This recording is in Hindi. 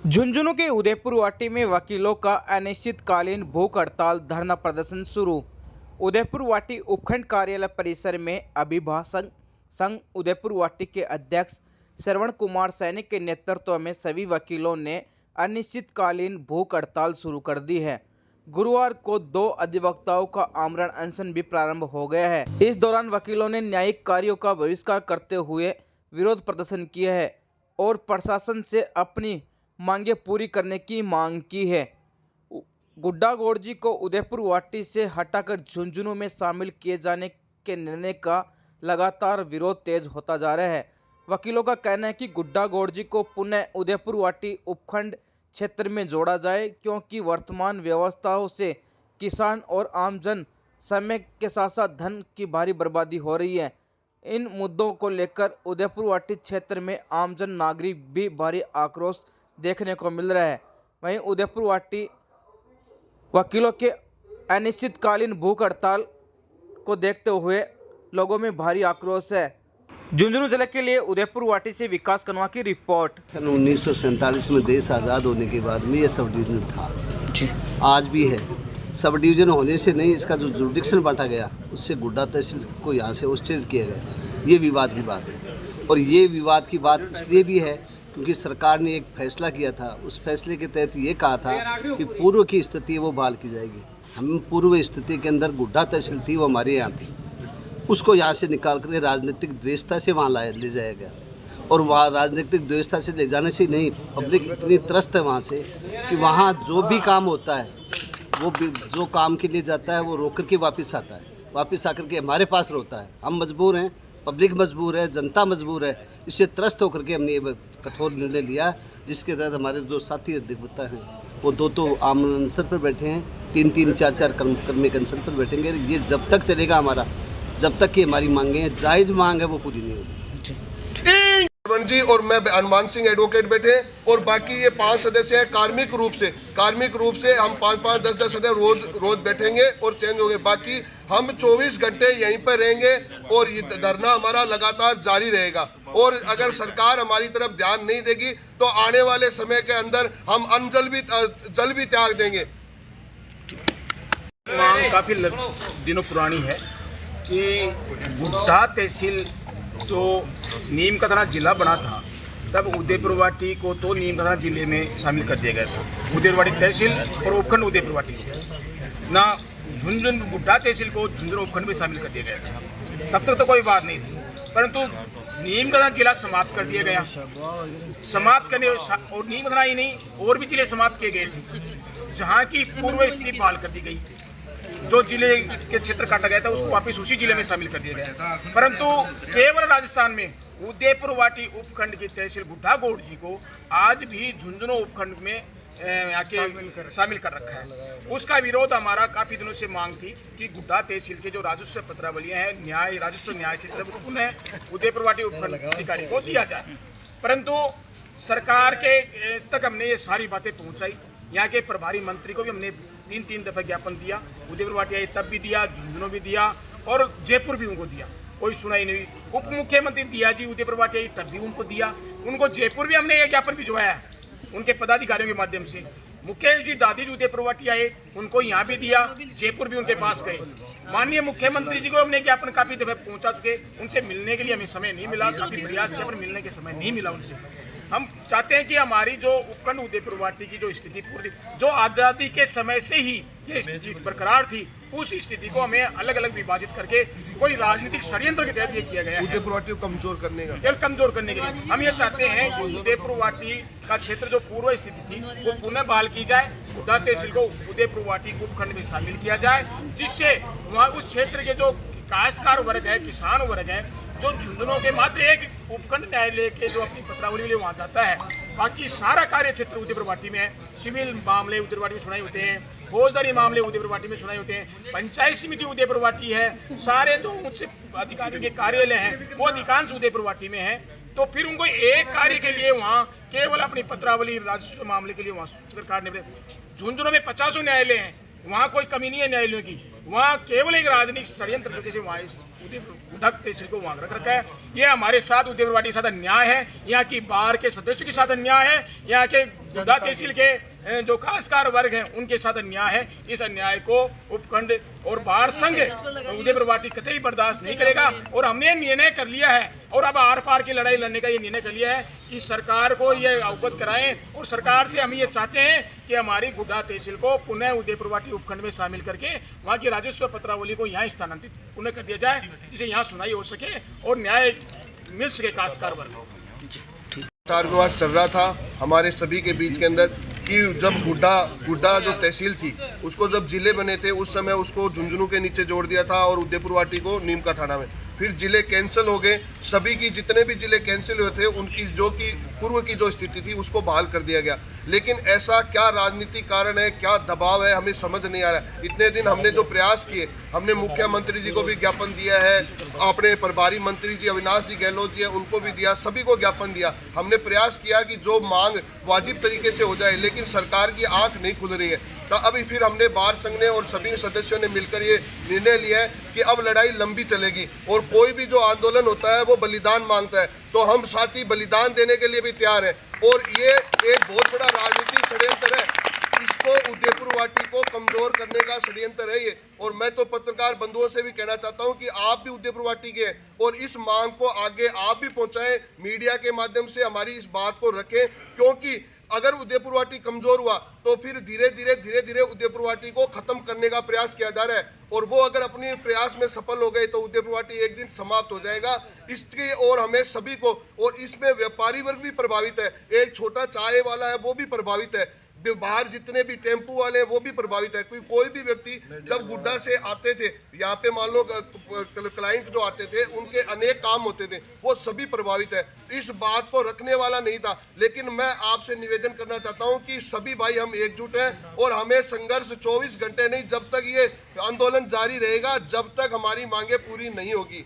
झुंझुनू के उदयपुर वाटी में वकीलों का अनिश्चितकालीन भूख हड़ताल धरना प्रदर्शन शुरू। उदयपुर वाटी उपखंड कार्यालय परिसर में अभिभाषक संघ उदयपुर वाटी के अध्यक्ष श्रवण कुमार सैनी के नेतृत्व में सभी वकीलों ने अनिश्चितकालीन भूख हड़ताल शुरू कर दी है। गुरुवार को 2 अधिवक्ताओं का आमरण अनशन भी प्रारंभ हो गया है। इस दौरान वकीलों ने न्यायिक कार्यों का बहिष्कार करते हुए विरोध प्रदर्शन किया है और प्रशासन से अपनी मांगे पूरी करने की मांग की है। गुड्डा गौड़जी को उदयपुर वाटी से हटाकर झुंझुनू में शामिल किए जाने के निर्णय का लगातार विरोध तेज होता जा रहा है। वकीलों का कहना है कि गुड्डा गौड़जी को पुनः उदयपुर वाटी उपखंड क्षेत्र में जोड़ा जाए, क्योंकि वर्तमान व्यवस्थाओं से किसान और आमजन समय के साथ साथ धन की भारी बर्बादी हो रही है। इन मुद्दों को लेकर उदयपुर वाटी क्षेत्र में आमजन नागरिक भी भारी आक्रोश देखने को मिल रहा है। वहीं उदयपुर वाटी वकीलों के अनिश्चितकालीन भूख हड़ताल को देखते हुए लोगों में भारी आक्रोश है। झुंझुनू जिले के लिए उदयपुर वाटी से विकास कनवा की रिपोर्ट। सन 1947 में देश आज़ाद होने के बाद में ये सब डिवीज़न था जी, आज भी है। सब डिवीज़न होने से नहीं, इसका जो जुरिडिक्शन बांटा गया उससे गुड्डा तहसील को यहाँ से ऑस्ट्रेट किया गया। ये विवाद की बात है, और ये विवाद की बात इसलिए भी है क्योंकि सरकार ने एक फैसला किया था। उस फैसले के तहत ये कहा था कि पूर्व की स्थिति वो बहाल की जाएगी। हम पूर्व स्थिति के अंदर गुड्डा तहसील थी, वो हमारे यहाँ थी, उसको यहाँ से निकाल कर राजनीतिक द्वेषता से वहाँ ले जाया गया। और वहाँ राजनीतिक द्वेषता से ले जाने से नहीं, पब्लिक इतनी त्रस्त है वहाँ से कि वहाँ जो भी काम होता है, वो भी जो काम के लिए जाता है वो रोक कर के वापस आता है, वापस आकर के हमारे पास रोता है। हम मजबूर हैं, पब्लिक मजबूर है, जनता मजबूर है। इससे त्रस्त होकर के हमने ये कठोर निर्णय लिया, जिसके तहत हमारे 2 साथी अधिवक्ता हैं वो 2 आमरण अनशन पर बैठे हैं, 3-3, 4-4 कर्मिक अनशन पर बैठेंगे। ये जब तक चलेगा हमारा, जब तक कि हमारी मांगें जायज़ मांग है वो पूरी नहीं होगी। जी और मैं हनुमान सिंह एडवोकेट बैठे, और बाकी ये 5 सदस्य हैं कार्मिक रूप से हम 5-5, 10-10 सदस्य रोज बैठेंगे और चेंज होंगे। बाकी हम 24 घंटे यहीं पर रहेंगे और ये धरना हमारा लगातार जारी रहेगा। और अगर सरकार हमारी तरफ ध्यान नहीं देगी तो आने वाले समय के अंदर हम जल भी त्याग देंगे। मांग काफ़ी दिनों पुरानी है कि गुड्डा तहसील जो नीम का थाना जिला बना था, तब उदयपुर वाटी को तो नीम का थाना जिले में शामिल कर दिया गया था। उदयपुर वाटी तहसील और उपखंड उदयपुर वाटी ना झुंझुन गुड्डा तहसील को झुंझुन उपखंड में शामिल कर दिया गया था। तब तक तो कोई बात नहीं थी, परंतु नीम का थाना जिला समाप्त कर दिया गया। समाप्त करने और नीम का थाना ही नहीं, और भी जिले समाप्त किए गए थे, जहाँ की पूर्व स्थिति बहाल कर दी गई। जो जिले के क्षेत्र काटा गया था उसको वापस उसी जिले में शामिल कर दिया गया। परंतु केवल राजस्थान में उदयपुर वाटी उपखंड की तहसील गुड्डा गौड़जी को आज भी झुंझुनू उपखंड में आके शामिल कर रखा है। उसका विरोध हमारा काफ़ी दिनों से मांग थी कि गुड्डा तहसील के जो राजस्व पत्रावलियाँ हैं, राजस्व न्याय क्षेत्र उन्हें उदयपुर वाटी उपखंड अधिकारी को दिया जाए। परंतु सरकार के तक हमने ये सारी बातें पहुँचाई। यहाँ के प्रभारी मंत्री को भी हमने 3-3 दफा ज्ञापन दिया। उदयपुर वाटी आई तब भी दिया, झुंझुनू भी दिया और जयपुर भी उनको दिया, कोई सुनाई नहीं। उप मुख्यमंत्री दिया जी उदयपुर वाटी आई तब भी उनको दिया, उनको जयपुर भी हमने ये ज्ञापन भिजवाया है उनके पदाधिकारियों के माध्यम से। मुकेश जी दादी जी उदयपुर वाटी आए, उनको यहाँ भी दिया, जयपुर भी उनके पास गए। माननीय मुख्यमंत्री जी को हमने ज्ञापन काफ़ी दफे पहुँचा चुके, उनसे मिलने के लिए हमें समय नहीं मिला, काफ़ी प्रयास किया पर मिलने के समय नहीं मिला उनसे। हम चाहते हैं कि हमारी जो उपखंड उदयपुर वाटी की जो स्थिति पूरी, जो आज़ादी के समय से ही ये स्थिति बरकरार थी, उस स्थिति को हमें अलग अलग विभाजित करके कोई राजनीतिक षड्यंत्र के तहत ये किया गया है उदयपुर वाटी को कमजोर करने का। केवल कमजोर करने के लिए हम ये चाहते हैं कि उदयपुर वाटी का क्षेत्र जो पूर्व स्थिति थी वो पुनः बहाल की जाए। गुड्डा तहसील को उदयपुर वाटी उपखंड में शामिल किया जाए, जिससे वहाँ उस क्षेत्र के जो काश्तकार वर्ग है, किसान वर्ग है, जो झुंझुनू के मात्र एक उपखंड न्यायालय के जो अपनी पत्रावली लिए वहाँ जाता है, बाकी सारा कार्य क्षेत्र उदयपुर वाटी में है। सिविल मामले उदयपुर वाटी में सुनाई होते हैं, फौजदारी मामले उदयपुर वाटी में सुनाई होते हैं, पंचायत समिति उदयपुर वाटी है, सारे जो उच्च अधिकारियों के कार्यालय हैं वो अधिकांश उदयपुर वाटी में है। तो फिर उनको एक कार्य के लिए वहाँ केवल अपनी पत्रावली राजस्व मामले के लिए वहाँ सरकार ने, झुंझुनू में 50 न्यायालय हैं, वहाँ कोई कमी नहीं है न्यायालयों की। वहाँ केवल एक राजनीतिक षड्यंत्र से वहाँ इस उदयपुर तहसील को वहाँ रख रखा है। ये हमारे साथ उदयपुर वाटी के साथ अन्याय है, यहाँ की बार के सदस्यों के साथ अन्याय है, यहाँ के गुड्डा तहसील के जो काश्तकार वर्ग हैं उनके साथ अन्याय है। इस अन्याय को उपखंड और बार संघ उदयपुर वाटी कतई बर्दाश्त नहीं करेगा और हमने निर्णय कर लिया है और अब आर पार की लड़ाई लड़ने का ये निर्णय कर लिया है कि सरकार को ये अवगत कराएं और सरकार से हम ये चाहते हैं कि हमारी गुड्डा तहसील को पुनः उदयपुर वाटी उपखंड में शामिल करके वहाँ की राजस्व पत्रावली को यहाँ स्थानांतरित पुनः कर दिया जाए, जिससे यहाँ सुनाई हो सके और न्याय मिल सके काश्तकार वर्ग को। विचार विवाद चल रहा था हमारे सभी के बीच के अंदर कि जब गुड्डा जो तहसील थी उसको जब जिले बने थे उस समय उसको झुंझुनू के नीचे जोड़ दिया था और उदयपुर वाटी को नीम का थाना में। फिर जिले कैंसिल हो गए, सभी की जितने भी जिले कैंसिल हुए थे उनकी जो कि पूर्व की जो स्थिति थी उसको बहाल कर दिया गया। लेकिन ऐसा क्या राजनीतिक कारण है, क्या दबाव है, हमें समझ नहीं आ रहा है। इतने दिन हमने जो प्रयास किए, हमने मुख्यमंत्री जी को भी ज्ञापन दिया है, अपने प्रभारी मंत्री जी अविनाश जी गहलोत जी है उनको भी दिया, सभी को ज्ञापन दिया। हमने प्रयास किया कि जो मांग वाजिब तरीके से हो जाए, लेकिन सरकार की आंख नहीं खुल रही है। तो अभी फिर हमने बार संघ ने और सभी सदस्यों ने मिलकर ये निर्णय लिया है कि अब लड़ाई लंबी चलेगी और कोई भी जो आंदोलन होता है वो बलिदान मांगता है, तो हम साथी बलिदान देने के लिए भी तैयार हैं। और ये एक बहुत बड़ा राजनीतिक षड्यंत्र है, इसको उदयपुर वाटी को कमजोर करने का षड्यंत्र है ये। और मैं तो पत्रकार बंधुओं से भी कहना चाहता हूं कि आप भी उदयपुर वाटी के हैं और इस मांग को आगे आप भी पहुंचाएं, मीडिया के माध्यम से हमारी इस बात को रखें, क्योंकि अगर उदयपुर वाटी कमजोर हुआ तो फिर धीरे धीरे उदयपुर वाटी को खत्म करने का प्रयास किया जा रहा है और वो अगर अपने प्रयास में सफल हो गए तो उदयपुर वाटी एक दिन समाप्त हो जाएगा। इसकी और हमें सभी को, और इसमें व्यापारी वर्ग भी प्रभावित है, एक छोटा चाय वाला है वो भी प्रभावित है, बाहर जितने भी टेम्पू वाले हैं वो भी प्रभावित है। कोई भी व्यक्ति जब गुड्डा से आते थे, यहाँ पे मान लो क्लाइंट जो आते थे उनके अनेक काम होते थे, वो सभी प्रभावित है। इस बात को रखने वाला नहीं था, लेकिन मैं आपसे निवेदन करना चाहता हूँ कि सभी भाई हम एकजुट हैं और हमें संघर्ष 24 घंटे नहीं, जब तक ये आंदोलन जारी रहेगा, जब तक हमारी मांगे पूरी नहीं होगी।